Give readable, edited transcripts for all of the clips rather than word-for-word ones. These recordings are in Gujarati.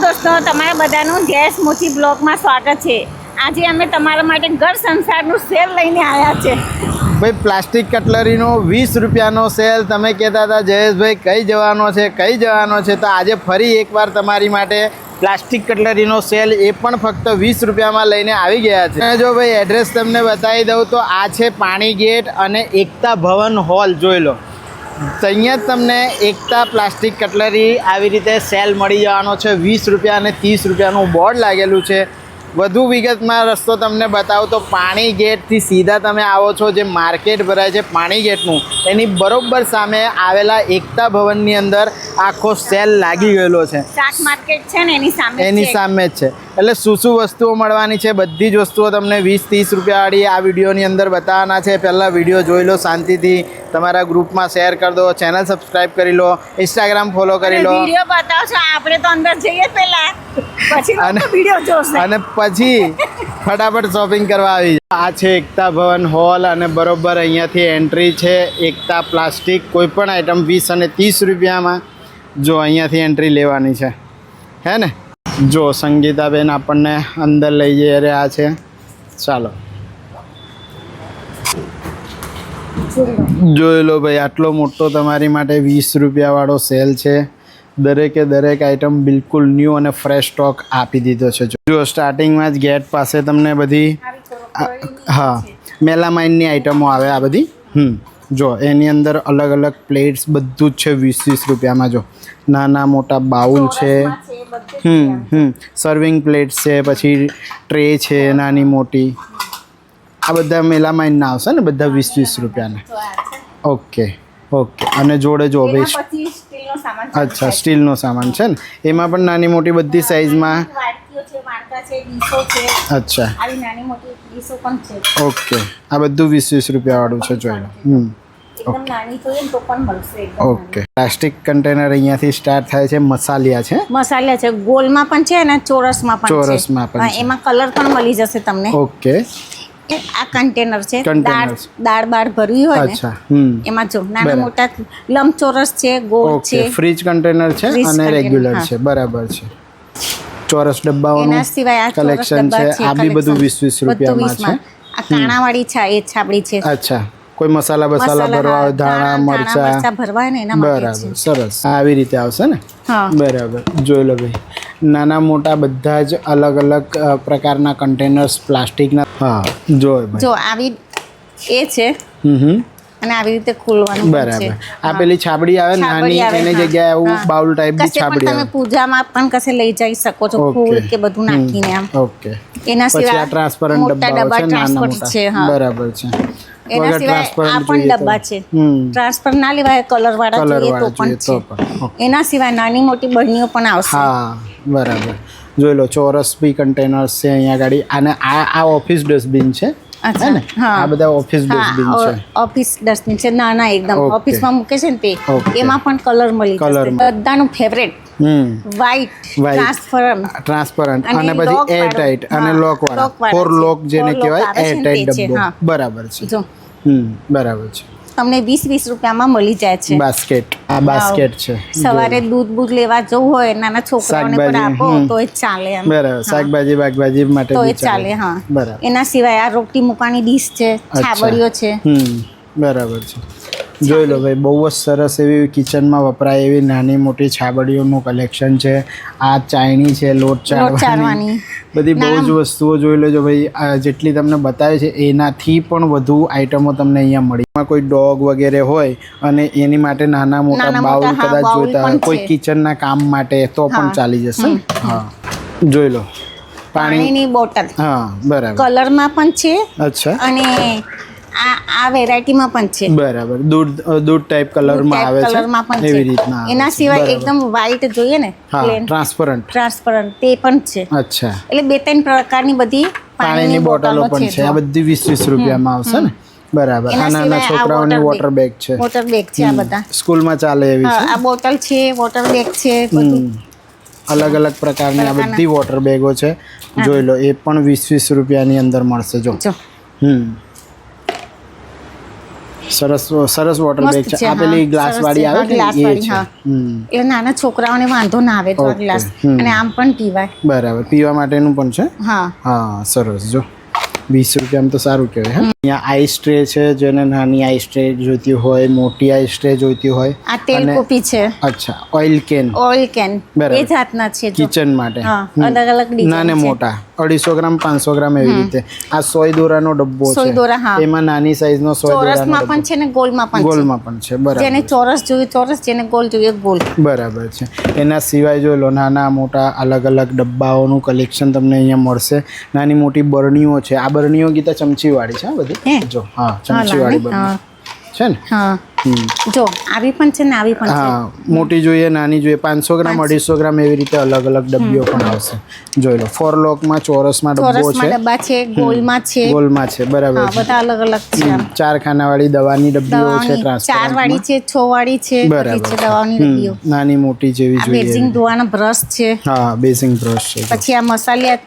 દોસ્તો, તમારા બધાનું જય સ્મૃતિ બ્લોગમાં સ્વાગત છે। આજે અમે તમારા માટે ઘર સંસારનું સેલ લઈને આવ્યા છે। ભાઈ પ્લાસ્ટિક કટલરીનો 20 રૂપિયાનો સેલ તમે કહેતા હતા જયેશભાઈ કઈ જવાનો છે તો આજે ફરી એકવાર તમારી માટે પ્લાસ્ટિક કટલરીનો સેલ એ પણ ફક્ત 20 રૂપિયામાં લઈને આવી ગયા છે। અને જો ભાઈ એડ્રેસ તમને બતાવી દઉં તો આ છે પાણી ગેટ અને એકતા ભવન હોલ, જોઈ લો। તો અહીંયા જ તમને એકતા પ્લાસ્ટિક કટલરી આવી રીતે સેલ મળી જવાનો છે 20 રૂપિયા અને 30 રૂપિયાનું બોર્ડ લાગેલું છે। વધુ વિગતમાં રસ્તો તમને બતાવું તો પાણી ગેટથી સીધા તમે આવો છો, જે માર્કેટ ભરાય છે પાણી ગેટનું એની બરોબર સામે આવેલા એકતા ભવનની અંદર આખો સેલ લાગી ગયેલો છે। શાક માર્કેટ છે ને એની સામે જ છે। એટલે શું વસ્તુઓ મળવાની છે બધી જ વસ્તુઓ તમને 20-30 રૂપિયાવાળી આ વિડીયોની અંદર બતાવવાના છે। પહેલાં વિડીયો જોઈ લો શાંતિથી, તમારા ગ્રુપમાં શેર કરી દો, ચેનલ સબસ્ક્રાઈબ કરી લો, ઇન્સ્ટાગ્રામ ફોલો કરી લો। વિડીયો બતાવશો, આપણે તો અંદર જઈએ પહેલા, પછી વિડીયો જોશે અને પછી ફટાફટ શોપિંગ કરવા આવી જાય। આ છે એકતા ભવન હોલ અને બરોબર અહીંયાથી એન્ટ્રી છે એકતા પ્લાસ્ટિક। કોઈ પણ આઈટમ 20 અને 30 રૂપિયામાં જો અહીંયાથી એન્ટ્રી લેવાની છે, હે ને। જો સંગીતાબેન આપણને અંદર લઈ જઈ રહ્યા છે, ચાલો જોઈ લો ભાઈ। આટલો મોટો તમારી માટે 20 રૂપિયાવાળો સેલ છે। દરેકે દરેક આઈટમ બિલકુલ ન્યૂ અને ફ્રેશ સ્ટોક આપી દીધો છે। જો સ્ટાર્ટિંગમાં જ ગેટ પાસે તમને બધી હા મેલામાઇનની આઈટમો આવે આ બધી। જો એની અંદર અલગ અલગ પ્લેટ્સ બધું જ છે 20-20 રૂપિયામાં। જો નાના મોટા બાઉલ છે, સર્વિંગ પ્લેટ્સ છે, પછી ટ્રે છે નાની મોટી, આ બધા મેલામાઇનના આવશે ને બધા 20-20 રૂપિયાના। ઓકે અને જોડે જો ભાઈ અચ્છા સ્ટીલનો સામાન છે ને, એમાં પણ નાની મોટી બધી સાઇઝમાં। અચ્છા ઓકે, આ બધું 20-20 રૂપિયાવાળું છે, જોઈ લો। ઓકે, પ્લાસ્ટિક કન્ટેનર અહીંયાથી સ્ટાર્ટ થાય છે। મસાલિયા છે, ગોલમાં પણ છે અને ચોરસમાં પણ પણ છે। એમાં કલર પણ મળી જશે તમને। ઓકે, આ કન્ટેનર છે, દાળ બાળ ભરવી હોય ને એમાં જો નાના મોટા લંબચોરસ છે, ગોળ છે। ફ્રીજ કન્ટેનર છે અને રેગ્યુલર છે, બરાબર છે। ચોરસ ડબ્બાઓનું કલેક્શન છે, આ બી બધું 20-20 રૂપિયામાં છે। આ કાણાવાળી છે, એ છાબડી છે। અચ્છા, કોઈ મસાલા ભરવા હોય, ધાણા મરચા ભરવા ને એના બરાબર, સરસ, આવી રીતે આવશે ને। બરાબર, જોઈ લો ભાઈ, નાના મોટા બધા જ અલગ અલગ પ્રકારના કન્ટેનર્સ પ્લાસ્ટિકના। હા જો આવી એ છે અને આવી રીતે ખોલવાનું બરાબર। આ પેલી છાબડી આવે નાની, એની જગ્યાએ આવું બાઉલ ટાઈપ ની છાબડી આવે। તમે પૂજામાં પણ કશે લઈ જઈ શકો છો, ફૂલ કે બધું નાખીને આમ। ઓકે, એના સિવાય આ ટ્રાન્સપરન્ટ ડબ્બા છે નાના મોટા, બરાબર છે। એના સિવાય આ પણ ડબ્બા છે, ટ્રાન્સફર ના લેવાય, કલર વાળા જોઈએ તો પણ છે। એના સિવાય નાની મોટી બરણીઓ પણ આવશે। હા બરાબર, જોઈ લો ચોરસ બી કન્ટેનર્સ છે અહીંયા ગાડી। અને આ ઓફિસ ડસ્ટબિન છે, હે ને? આ બધા ઓફિસ ડસ્ટબિન છે, ઓફિસ ડસ્ટબિન છે, નાના એકદમ ઓફિસમાં મૂકે છે ને તે, એમાં પણ કલર મળી જશે। બધાનું ફેવરેટ વ્હાઈટ ટ્રાન્સપરન્ટ અને પછી એર ટાઈટ અને લોક વાળા, 4 લોક જેને કહેવાય એર ટાઈટ ડબ્બો, બરાબર છે। બરાબર છે, તમને 20-20 રૂપિયામાં મળી જાય છે। બાસ્કેટ, આ બાસ્કેટ છે, સવારે દૂધ લેવા જવું હોય, નાના છોકરાઓને પણ આપો તો એ ચાલે એમ। બરાબર, શાકભાજી માટે તો એ ચાલે। હા બરાબર। એના સિવાય આ રોટી મૂકવાની ડીશ છે, છાબડીઓ છે, બરાબર છે। જોઈ લો ભાઈ, બહુ જ સરસ એવી કિચનમાં વપરાય એવી નાની મોટી છાબડીઓનું કલેક્શન છે। આ ચાયણી છે, લોટ ચાળવાની, બધી બહુ જ વસ્તુઓ જોઈ લેજો ભાઈ। જેટલી તમને બતાવી છે એનાથી પણ વધુ આઈટમો તમને અહીંયા મળી। એમાં કોઈ ડોગ વગેરે હોય અને એની માટે નાના મોટા બાઉલ કદાચ જોઈતા હોય, કોઈ કિચનના કામ માટે તો પણ ચાલી જશે। હા જોઈ લો, પાણીની બોટલ, હા બરાબર, કલરમાં પણ છે। અચ્છા, અને આ વેરાયટીમાં પણ છે, બરાબર, દૂધ ટાઈપ કલરમાં આવે છે, એવી રીતના। એના સિવાય એકદમ વ્હાઈટ જોઈએ ને, ટ્રાન્સપરન્ટ તે પણ છે। અચ્છા, એટલે 2-3 પ્રકારની બધી પાણીની બોટલો પણ છે। આ બધી 20-20 રૂપિયામાં આવશે ને, બરાબર। આ નાના છોકરાઓની વોટર બેગ છે, આ બધા સ્કૂલમાં ચાલે એવી છે। આ બોટલ છે, વોટર બેગ છે, બધું અલગ અલગ પ્રકારની આ બધી વોટર બેગો છે, જોઈ લો। એ પણ 20-20 રૂપિયાની અંદર મળશે। જો સરસ સરસ વોટર બેગ મસ્ત છે. છે, આ પેલી હા, ગ્લાસ સરસ વાળી છે, આવે હા, glass છે એ વાળી, છે. હા. એટલે નાના છોકરાઓને વાંધો ના આવે તો આ Okay. ગ્લાસ અને આમ પણ પીવાય. બરાબર, પીવા માટેનું પણ છે. હા હા સરસ. જો 20 રૂપિયામાં તો સારું કહેવાય. હા, અહીંયા આઈસ ટ્રે છે, જેને નાની આઈસ ટ્રે જોઈતી હોય, મોટી આઈસ ટ્રે જોઈતી હોય. આ તેલ અને- કોપી છે, અચ્છા, ઓઇલ કેન ઓઇલ કેન બરાબર. એ જાતના છે જો. કિચન માટે. હા, હમ. અલગ અલગ design નાને છે. મોટા 250 ગ્રામ 500 ગ્રામ એવી રીતે. આ સોય દોરાનો ડબ્બો છે. સોય દોરા, હા. એમાં નાની સાઈઝનો સોય દોરાનો ચોરસમાં પણ ડબ્બો. છે ને ગોલમાં પણ છે. ગોલમાં પણ છે. જેને બરાબર ચોરસ જોઈએ ચોરસ, જેને ગોલ જોઈએ ગોલ. બરાબર છે. એના સિવાય જો લો, નાના મોટા અલગ અલગ ડબ્બાઓનું કલેક્શન તમને અહીંયા મળશે. નાની મોટી બરણીઓ છે. આ બરણીઓ ગીતા ચમચીવાળી છે. આ બધી હે? જો, હા, હા, ચમચીવાળી લાગે. હા. બરણી છે ને. હા હમ. જો આવી પણ છે ને આવી પણ છે. હા, મોટી જોઈએ, નાની જોઈએ, 500 ગ્રામ 250 ગ્રામ એવી રીતે અલગ અલગ ડબ્બીઓ પણ આવશે. જોઈ લો, ફોરલોકમાં ચોરસમાં ડબ્બો ચોરસમાં છે, ડબ્બા છે, ગોલમાં છે. ગોલમાં છે. બરાબર હા, છે. બધા અલગ અલગ છે આમ. 4 ખાનાવાળી દવાની ડબ્બીઓ છે. દવાની 4 ટ્રાન્સપરન્ટમાં. વાળી છે, 6 વાળી છે, બધી બરાબર છે છે. દવાની હમ. ડબ્બીઓ. નાની મોટી જેવી આ જોઈએ. બેઝિંગ ધોવાના બ્રશ છે. હા, બેઝિંગ બ્રશ છે. પછી આ મસાલિયા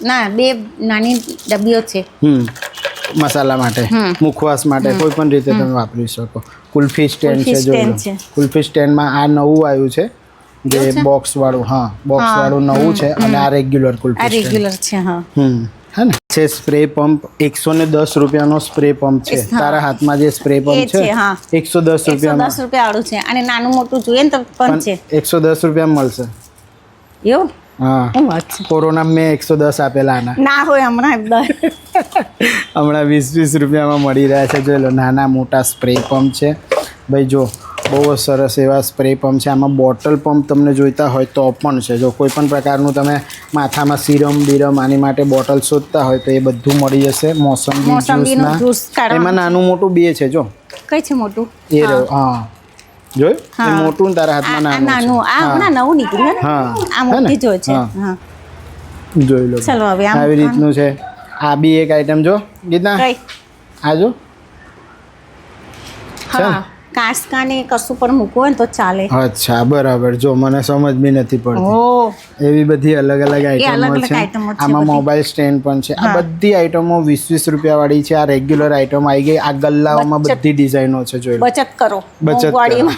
ના 2 નાની ડબ્બીઓ છે. મસાલા માટે, મુખવાસ માટે, કોઈ પણ રીતે તમે વાપરી શકો. કુલ્ફી સ્ટેન્ડ છે. કુલ્ફી જોઈ લો, સ્ટેન્ડ છે. કુલ્ફી સ્ટેન્ડમાં આ નવું આવ્યું છે, જે કેવું છે? બોક્સ વાળું. હા, બોક્સ હા. વાળું નવું છે. અને આ રેગ્યુલર આ કુલ્ફી સ્ટેન્ડ. રેગ્યુલર છે. હા હે ને છે. સ્પ્રે પંપ 110 રૂપિયાનો સ્પ્રે પંપ છે. હા. તારા હાથમાં જે સ્પ્રે એ પંપ છે, છે હા. 110 રૂપિયામાં. 110 રૂપિયા વાળું છે અને નાનું મોટું જોઈએ ને તો પણ છે 110 રૂપિયામાં મળશે. એવું. હા, શું વાત છે? કોરોના મેં 110 આપેલા આના. ના હોય હમણાં હમણાં 20 રૂપિયામાં મળી રહ્યા છે. જોઈ લો, નાના મોટા સ્પ્રે પંપ છે. ભાઈ જો, બહુ જ સરસ એવા સ્પ્રે પંપ છે. આમાં બોટલ પંપ તમને જોઈતા હોય તો પણ છે. જો કોઈ પણ પ્રકારનું તમે માથામાં સિરમ બીરમ આની માટે બોટલ શોધતા હોય તો એ બધું મળી જશે. મોસંબી મોસંબીનું જ્યુસના જ્યુસ કાઢવાનું એમાં નાનું મોટું બે છે. જો કઈ છે મોટું? એ રહ્યો. હા, જોયું? એ હા. મોટું ને તારા આ હાથમાં નાનું નાનું, આ હમણાં નવું નીકળ્યું ને. હા. આ હે ને? મોટી જોઈએ છે. હા. હા જોઈ લો. ચલો હવે આમ આવી રીતનું છે. આ બી એક આઈટમ જો ગીતા, કઈ આ જો. હા કાસ્કા ને કશું પણ મૂકવું હોય ને તો ચાલે. અચ્છા, બરાબર. જો, મને સમજ બી નથી પડતી. ઓ એવી બધી અલગ અલગ આઈટમો અલગ-અલગ છે. આઈટમો છે આમાં બધી. મોબાઈલ સ્ટેન્ડ પણ છે. આ હા. બધી આઈટમો 20 રૂપિયા વાળી છે. આ રેગ્યુલર આઈટમ આવી ગઈ. આ ગલ્લાઓમાં બચત. બધી ડિઝાઇનો છે. જોઈ લો, બચત કરો. બચત કરો. મોંઘવારીમાં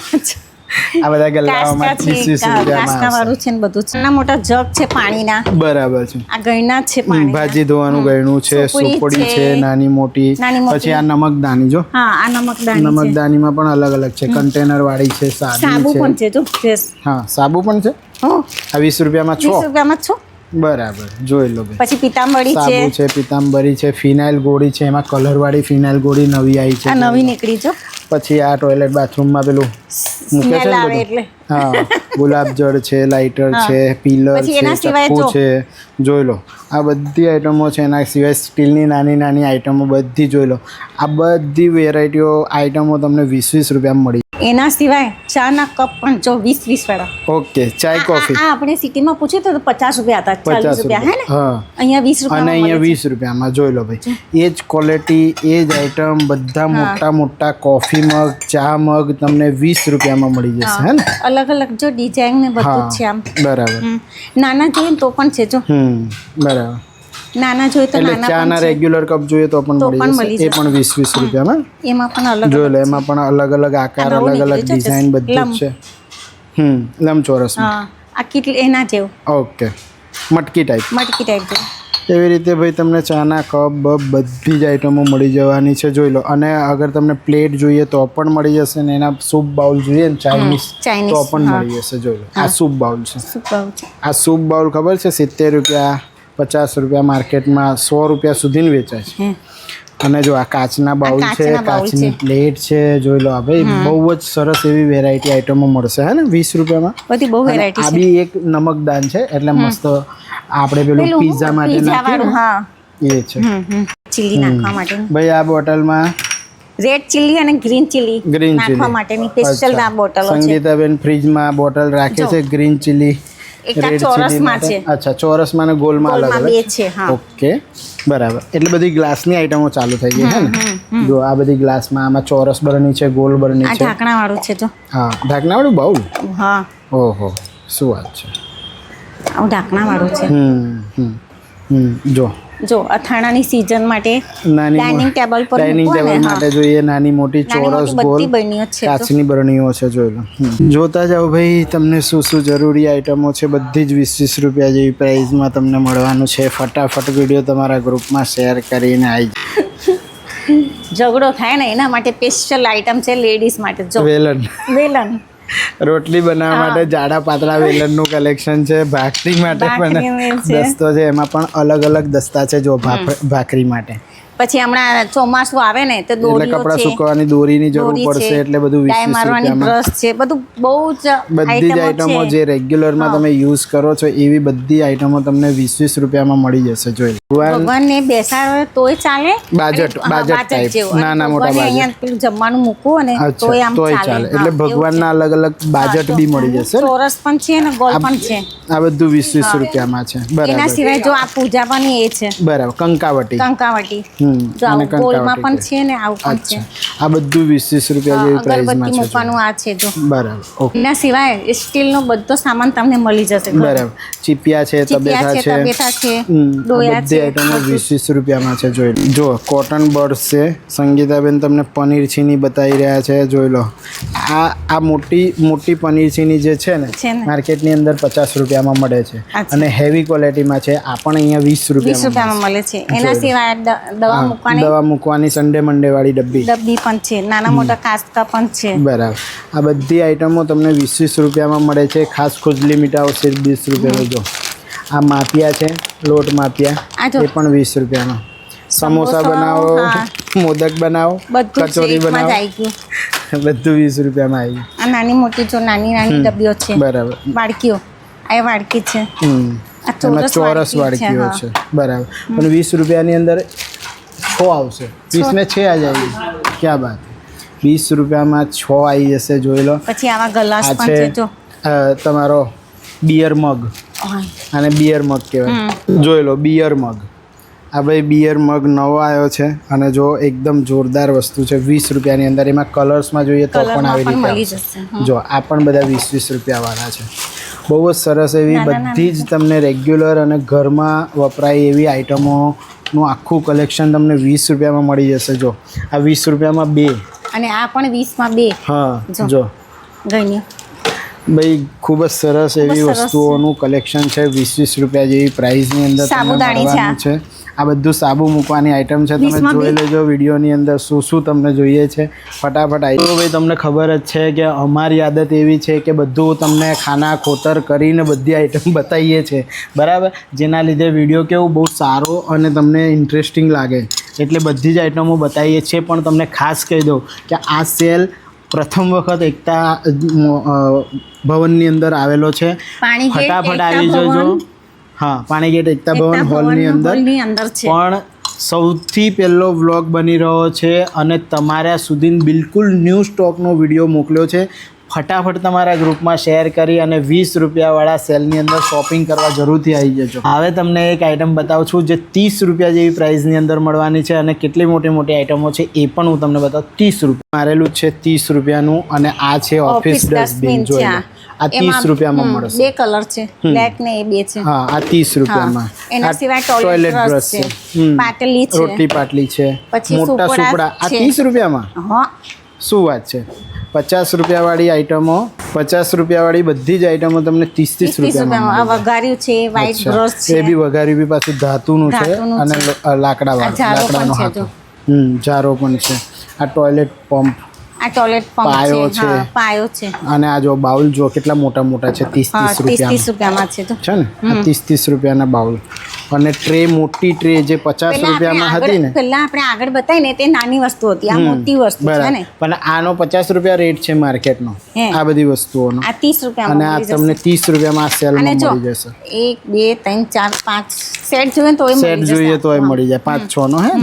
આ બધા ગલ્લાઓમાં કાસ્કા 20 છે, રૂપિયામાં કાસ્કા વાળું આવશે. છે ને બધું છે. નાના મોટા જગ છે પાણીના. બરાબર છે. આ ગયના જ છે પાણીના. ભાજી ધોવાનું ગયણું છે, સુપડી સુપડી છે. છે, નાની મોટી. નાની મોટી. પછી આ નમકદાની જો, હા આ નમકદાની છે. નમકદાનીમાં પણ અલગ અલગ છે. કન્ટેનર વાળી છે, સાબુ સાદી પણ છે. છે જો ડ્રેસ. હા, સાબુ પણ છે. હો આ 20 રૂપિયામાં 20 છો. રૂપિયામાં છો. બરાબર, જોઈ લો ભાઈ. પછી પીતાંબરી છે. સાબુ છે, પિતાંબરી છે, ફિનાઇલ ગોળી છે. એમાં કલર વાળી ફિનાઇલ ગોળી નવી આવી છે. આ નવી નીકળી જો. પછી આ ટોયલેટ બાથરૂમમાં પેલું મૂકે છે સ્મેલ ને આવે બધું. એટલે. હા, ગુલાબ જળ છે, લાઇટર હા. છે, પીલર પછી છે, એના સિવાય ચપ્પુ જો. છે. જોઈ લો, આ બધી આઈટમો છે. એના સિવાય સ્ટીલની નાની નાની આઈટમો બધી જોઈ લો. આ બધી વેરાયટીઓ આઈટમો તમને 20 રૂપિયામાં મળી. એના સિવાય ચાના કપ પણ જો 20 વાળા. ઓકે, ચાય કોફી આ આપણે સિટીમાં પૂછ્યું તો 50 રૂપિયા હતા, 40 50 રૂપિયા હે ને. હા. અહીંયા 20 અને રૂપિયા. અહીંયા 20 રૂપિયામાં જોઈ લો ભાઈ. એ જ ક્વોલિટી, એ જ આઈટમ, બધા મોટા મોટા કોફી મગ, ચા મગ તમને 20 રૂપિયામાં મળી જશે. હે ને. અલગ અલગ જો ડિઝાઇન ને બધું જ છે આમ. બરાબર. નાના જોઈએ ને તો પણ છે જો. બરાબર. નાના જોઈએ તો એટલે નાના ચાના પણ છે. રેગ્યુલર કપ જોઈએ તો પણ મળી જશે. એ પણ 20 રૂપિયામાં. એમાં પણ અલગ જોઈ લો, એમાં પણ અલગ અલગ આકાર, આ નવું અલગ અલગ નીકળ્યું છે, ડિઝાઇન બધું જ છે. લંબચોરસમાં. હા આ કેટલી એના જેવું ઓકે, મટકી ટાઈપ. મટકી ટાઈપ જેવું. એવી રીતે ભાઈ તમને ચાના કપ બધી જ આઈટમો મળી જવાની છે. જોઈ લો. અને અગર તમને પ્લેટ જોઈએ તો પણ મળી જશે ને એના સૂપ બાઉલ જોઈએ ને ચાઇનીઝ ચાઇનીઝ, તો પણ હા. મળી જશે. જોઈ લો, આ સૂપ બાઉલ છે. શું કહું છે. આ સૂપ બાઉલ ખબર છે 70 રૂપિયા, 50 રૂપિયા, માર્કેટમાં 100 રૂપિયા સુધીનું વેચાય છે. હે. અને જો આ કાચના બાઉલ છે, કાચના બાઉલ કાચની છે. પ્લેટ છે. જોઈ લો, આ ભાઈ બહુ જ સરસ એવી વેરાયટી આઈટમો મળશે. હે ને 20 રૂપિયામાં. બધી બહુ અને વેરાયટી આ છે. બી એક નમકદાન છે. એટલે મસ્ત આપણે પેલું પિઝા માટે પીઝા નાખીએ વાળું, ને, હા. એ છે. ચીલી નાખવા માટે. ભાઈ આ બોટલમાં રેડ ચીલી અને ગ્રીન ચીલી ગ્રીન નાખવા ચીલી માટેની સ્પેશિયલ ના બોટલો છે. સંગીતાબેન ફ્રીજમાં બોટલ રાખે છે ગ્રીન ચીલી. એક આ રેડ ચોરસમાં ચીલી છે. અચ્છા, ચોરસમાં અને ગોલમાં અલગ ગોલમાં અલગ. બે છે, હા. ઓકે, બરાબર. એટલે બધી ગ્લાસની આઈટમો ચાલુ થઈ ગઈ છે ને. જો આ બધી ગ્લાસમાં, આમાં ચોરસ બરણી છે, ગોલ બરણી આ છે. ઢાંકણા વાળું છે જો. હા, ઢાંકણાવાળું બાઉલ. હા ઓહો, શું વાત છે. આવું ઢાંકણા વાળું છે. જો જો અથાણાની સીઝન માટે નાની ડાઇનિંગ ટેબલ પર ડાઇનિંગ મૂકવા ને, ટેબલ હા. માટે જોઈએ નાની મોટી નાની ચોરસ મોટી ગોલ બધી બરણીઓ છે તો. કાચની બરણીઓ છે જોઈ લો. જોતા જાઓ ભાઈ, તમને શું શું જરૂરી આઈટમો છે બધી જ 20-20 રૂપિયા જેવી પ્રાઇસમાં તમને મળવાનું છે. ફટાફટ વિડીયો તમારા ગ્રુપમાં શેર કરીને આવી ઝઘડો થાય ને એના માટે સ્પેશિયલ આઈટમ છે લેડીઝ માટે. જો વેલણ વેલન રોટલી બનાવવા માટે જાડા પાતળા વેલણનું કલેક્શન છે. ભાખરી માટે ભાખરી પણ છે. દસ્તો છે, એમાં પણ અલગ અલગ દસ્તા છે જો ભાખરી માટે. પછી હમણાં ચોમાસું આવે ને તો એટલે દોરીઓ કપડાં છે, સુકવવાની દોરીની જરૂર દોરી પડશે, છે, એટલે બધું ડાય 20-20 મારવાની રૂપિયામાં બ્રશ છે, બધું બહુ જ બધી જ આઈટમો જે રેગ્યુલરમાં તમે યુઝ કરો છો એવી બધી આઈટમો તમને 20-20 રૂપિયામાં મળી જશે. જોઈ ભગવાન ભગવાનને બેસાડે તોય ચાલે, બાજટ ટાઈપ જેવું. નાના મોટા ભગવાનને બાજટ. અહીંયા પેલું જમવાનું મૂકવું ને તોય આમ તોય ચાલે. ચાલે. એટલે ભગવાનના અલગ અલગ બાજટ બી મળી જશે. ચોરસ પણ છે ને ગોલ પણ છે. આ બધું 20-20 રૂપિયામાં છે. એના બરાબર સિવાય જો આ પૂજા પણ એ છે બરાબર કંકાવટી. કંકાવટી. જો અને આવું ગોલમાં પણ કંકાવટી છે ને આવું પણ છે. અચ્છા, આ બધું 20-20 રૂપિયા જેવી પ્રાઇસમાં અગરબત્તી છે. મૂકવાનું આ છે જો. બરાબર, ઓકે, એના સિવાય સ્ટીલનો બધો સામાન તમને મળી જશે. બરાબર. ચીપિયા છે, ચીપિયા તબેથા છે, છે, તબેથા છે, આ ડોયા બધી છે, આઈટમો 20-20 રૂપિયામાં છે. જોઈ લો. જો કોટન બર્ડ્સ છે. સંગીતાબેન તમને પનીર છીની બતાવી રહ્યા છે. જોઈ લો. આ મોટી પનીર છીની જે છે ને છે ને. માર્કેટની અંદર 50 રૂપિયામાં મળે છે અચ્છા. અને હેવી ક્વોલિટીમાં છે. આ પણ અહીંયા 20 20 રૂપિયામાં મળે છે. એના સિવાય દવા મૂકવાની દવા મૂકવાની સન્ડે મંડે વાળી ડબ્બી ડબ્બી પણ છે, નાના મોટા કાસ્કા પણ છે. બરાબર. આ બધી આઈટમો તમને 20-20 રૂપિયામાં મળે છે. ખાસ ખુજલી મીઠાઓ સિર્ફ 20 રૂપિયાનો. જો આ માપિયા છે, લોટ માપિયા, આ જો. એ પણ 20 રૂપિયામાં. સમોસા બનાવો, હા. મોદક બનાવો, બધું કચોરી છે, એકમાં જ બનાવો, આવી ગયું. બધું 20 રૂપિયામાં આવી ગયું. આ નાની મોટી જો નાની ડબ્બીઓ છે, બરાબર. વાડકીઓ. આ વાડકી છે. આ એમાં ચોરસ વાડકી વાડકીઓ હા. છે. બરાબર. પણ 20 રૂપિયાની અંદર 6 આવશે. 20 में 6 आ जाएगी. क्या बात. 20 રૂપિયામાં 6 આવી જશે. જોઈ લો. પછી આવા ગ્લાસ આ પણ છે જો. તમારો બિયર મગ, ઓય. અને બિયર મગ કહેવાય. જોઈ લો, બિયર મગ. આ ભાઈ બિયર મગ નવો આવ્યો છે અને જો એકદમ જોરદાર વસ્તુ છે. 20 રૂપિયાની અંદર. એમાં કલર્સમાં જોઈએ તો પણ કલરમાં આવી પણ મળી રીતે જશે. આવશે. જો આ પણ બધા 20-20 રૂપિયાવાળા છે. બહુ જ સરસ એવી નાના બધી જ તમને રેગ્યુલર અને ઘરમાં વપરાય એવી આઈટમોનું આખું કલેક્શન તમને 20 રૂપિયામાં મળી જશે. જો આ 20 રૂપિયામાં 2 અને આ પણ 20 માં 2. હા. જો. જો ગઈ ભાઈ ખૂબ જ સરસ એવી સરસ વસ્તુઓનું કલેક્શન છે. 20-20 રૂપિયા જેવી પ્રાઇસની અંદર તમને સાબુદાણી છે મળવાનું છે. આ બધું સાબુ મૂકવાની આઈટમ છે. તમે 20 માં જોઈ લેજો વિડીયોની અંદર શું શું તમને જોઈએ છે. ફટાફટ આવી તો ભાઈ તમને ખબર જ છે કે અમારી આદત એવી છે કે બધું તમને ખાના ખોતર કરીને બધી આઈટમ બતાવીએ છીએ, બરાબર. જેના લીધે વિડીયો કેવું બહુ સારો અને તમને ઇન્ટરેસ્ટિંગ લાગે એટલે બધી જ આઈટમો બતાવીએ છીએ. પણ તમને ખાસ કહી દઉં કે આ સેલ પ્રથમ વખત એકતા ભવનની અંદર આવેલો છે. ફટાફટ આવી જજો. હા, પાણીગેટ એકતા ભવન હોલની અંદર છે. પણ સૌથી પહેલો વ્લોગ બની રહ્યો છે અને તમારા સુધી બિલકુલ ન્યૂ સ્ટોકનો વિડીયો મોકલ્યો છે. ફટાફટ તમારા ગ્રુપમાં શેર કરી અને 20 રૂપિયાવાળા સેલની અંદર શોપિંગ કરવા જરૂરથી આવી જજો. હવે તમને એક આઈટમ બતાવું છું જે 30 રૂપિયા જેવી પ્રાઇસની અંદર મળવાની છે અને કેટલી મોટી મોટી આઈટમો છે એ પણ હું તમને બતાવું. 30 રૂપિયા મારેલું છે 30 રૂપિયાનું અને આ છે ઓફિસ ડસ્ટબિન. જોઈ લો. આ 30 રૂપિયામાં મળશે. 2 કલર છે, બ્લેક ને એ 2 છે. હા, આ 30 રૂપિયામાં. એના સિવાય ટોયલેટ બ્રશ છે, પાટલી છે, રોટલી પાટલી છે, પછી મોટા સુપડા. આ 30 રૂપિયામાં. હા, શું વાત છે. 50 રૂપિયાવાળી આઈટમો, 50 રૂપિયાવાળી બધી જ આઈટમો તમને 30 રૂપિયામાં. આ વઘાર્યું છે, વ્હાઈટ બ્રશ છે. એ બી વઘાર્યું બી પાછું ધાતુનું છે અને લાકડાનું હાથું. જારો પણ છે. આ ટોયલેટ પંપ, આ ટોયલેટ પંપ પાયો છે. હા, પાયો છે. અને આ જો બાઉલ જો કેટલા મોટા મોટા છે. 30 રૂપિયામાં છે. છે ને આ 30 રૂપિયાના બાઉલ. અને ટ્રે, મોટી ટ્રે જે 50 રૂપિયામાં હતી ને, પહેલા આપણે આગળ બતાવી ને તે નાની વસ્તુ હતી, આ મોટી વસ્તુ છે ને. પણ આનો 50 રૂપિયા રેટ છે માર્કેટનો આ બધી વસ્તુઓનો. આ 30 રૂપિયામાં અને આ તમને 30 રૂપિયામાં આ સેલમાં મળી જશે. 1 2 3 4 5 સેટ જોઈએ તો સેટ જોઈએ તો મળી જાય. 5-6 નો. હે,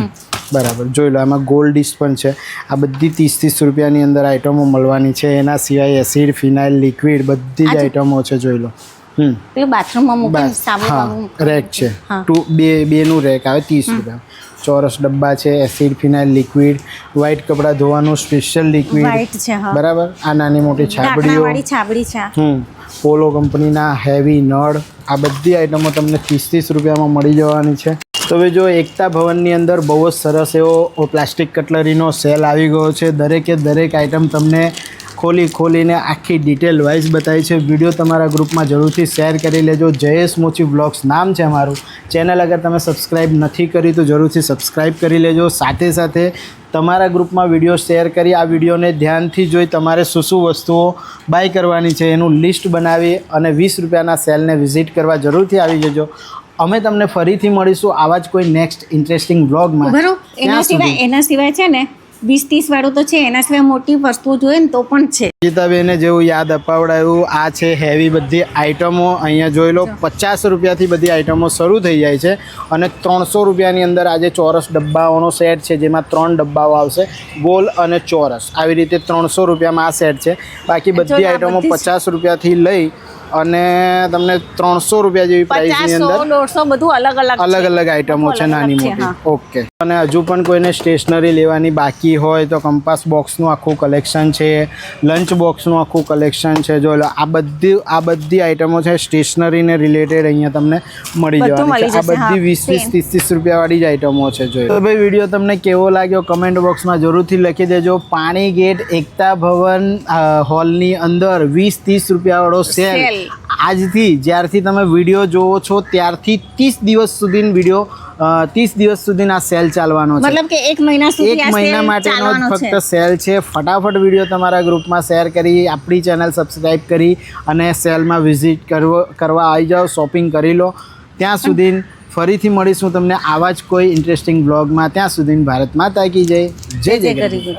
બરાબર. જોઈ લો. આમાં ગોલ્ડ ડીશ પણ છે. આ બધી 30 રૂપિયાની અંદર આઈટમો મળવાની છે. એના સિવાય એસિડ, ફિનાઇલ, લિક્વિડ બધી જ આઈટમો છે. જોઈ લો. પેલું બાથરૂમમાં મૂકીને સાબુ રેક છે. બેનું રેક આવે 30 રૂપિયા. ચોરસ ડબ્બા છે. એસિડ, ફિનાઇલ, લિક્વિડ, વ્હાઈટ કપડાં ધોવાનું સ્પેશિયલ લિક્વિડ, બરાબર. આ નાની મોટી છાબડી છે. પોલો કંપનીના હેવી નળ. આ બધી આઈટમો તમને 30 રૂપિયામાં મળી જવાની છે. તો હવે જો એકતા ભવનની અંદર બહુ જ સરસ એવો પ્લાસ્ટિક કટલરીનો સેલ આવી ગયો છે. દરેકે દરેક આઇટમ તમને ખોલીને આખી ડિટેલ વાઇઝ બતાવી છે. વિડીયો તમારા ગ્રુપમાં જરૂરથી શેર કરી લેજો. જયેશ મોચી વ્લોગ્સ નામ છે અમારું. ચેનલ અગર તમે સબસ્ક્રાઈબ નથી કરી તો જરૂરથી સબસ્ક્રાઈબ કરી લેજો. સાથે સાથે તમારા ગ્રુપમાં વિડીયો શેર કરી આ વિડીયોને ધ્યાનથી જોઈ તમારે શું વસ્તુઓ બાય કરવાની છે એનું લિસ્ટ બનાવી અને 20 રૂપિયાના સેલને વિઝિટ કરવા જરૂરથી આવી જજો. અમે તમને ફરીથી મળીશું આવા જ કોઈ નેક્સ્ટ ઇન્ટરેસ્ટિંગ વ્લોગમાં. બરાબર. એના સિવાય છે ને 20-30 વાળું તો છે, એના સિવાય મોટી વસ્તુઓ જોઈએ ને તો પણ છે. ગીતાબેને જેવું યાદ અપાવડાયું આ છે હેવી બધી આઇટમો. અહીંયા જોઈ લો 50 રૂપિયાથી બધી આઇટમો શરૂ થઈ જાય છે અને 300 રૂપિયાની અંદર આજે ચોરસ ડબ્બાઓનો સેટ છે જેમાં 3 ડબ્બાઓ આવશે, ગોલ અને ચોરસ. આવી રીતે 300 રૂપિયામાં આ સેટ છે. બાકી બધી આઇટમો 50 રૂપિયાથી લઈ અને તમને 300 રૂપિયા જેવી પ્રાઇસની અંદર 100, 150 બધું અલગ અલગ આઇટમો છે નાની મોટી. ઓકે. અને હજુ પણ કોઈને સ્ટેશનરી લેવાની બાકી હોય તો કંપાસ બોક્સનું આખું કલેક્શન છે, લંચ બોક્સનું આખું કલેક્શન છે. જો આ બધી આઇટમો છે સ્ટેશનરીને રિલેટેડ અહીંયા તમને મળી જવાની છે. આ બધી 20-30 રૂપિયાવાળી જ આઇટમો છે. જોઈ તો ભાઈ વિડીયો તમને કેવો લાગ્યો કમેન્ટ બોક્સમાં જરૂરથી લખી દેજો. પાણી ગેટ એકતા ભવન હોલની અંદર 20-30 રૂપિયાવાળો સેલ આજથી જ્યારથી તમે વિડીયો જોવો છો ત્યારથી 30 દિવસ સુધી વિડીયો 30 દિવસ સુધી આ સેલ ચાલવાનો છે. મતલબ કે 1 મહિના સુધી એક મહિના માટેનો જ ફક્ત સેલ છે. ફટાફટ વિડીયો તમારા ગ્રુપમાં શેર કરી આપણી ચેનલ સબસ્ક્રાઈબ કરી અને સેલમાં વિઝિટ કરવા આવી જાઓ, શોપિંગ કરી લો. ત્યાં સુધી ફરીથી મળીશું તમને આવા જ કોઈ ઇન્ટરેસ્ટિંગ બ્લોગમાં. ત્યાં સુધી ભારત માતા કી જય. જય જય ગરવી.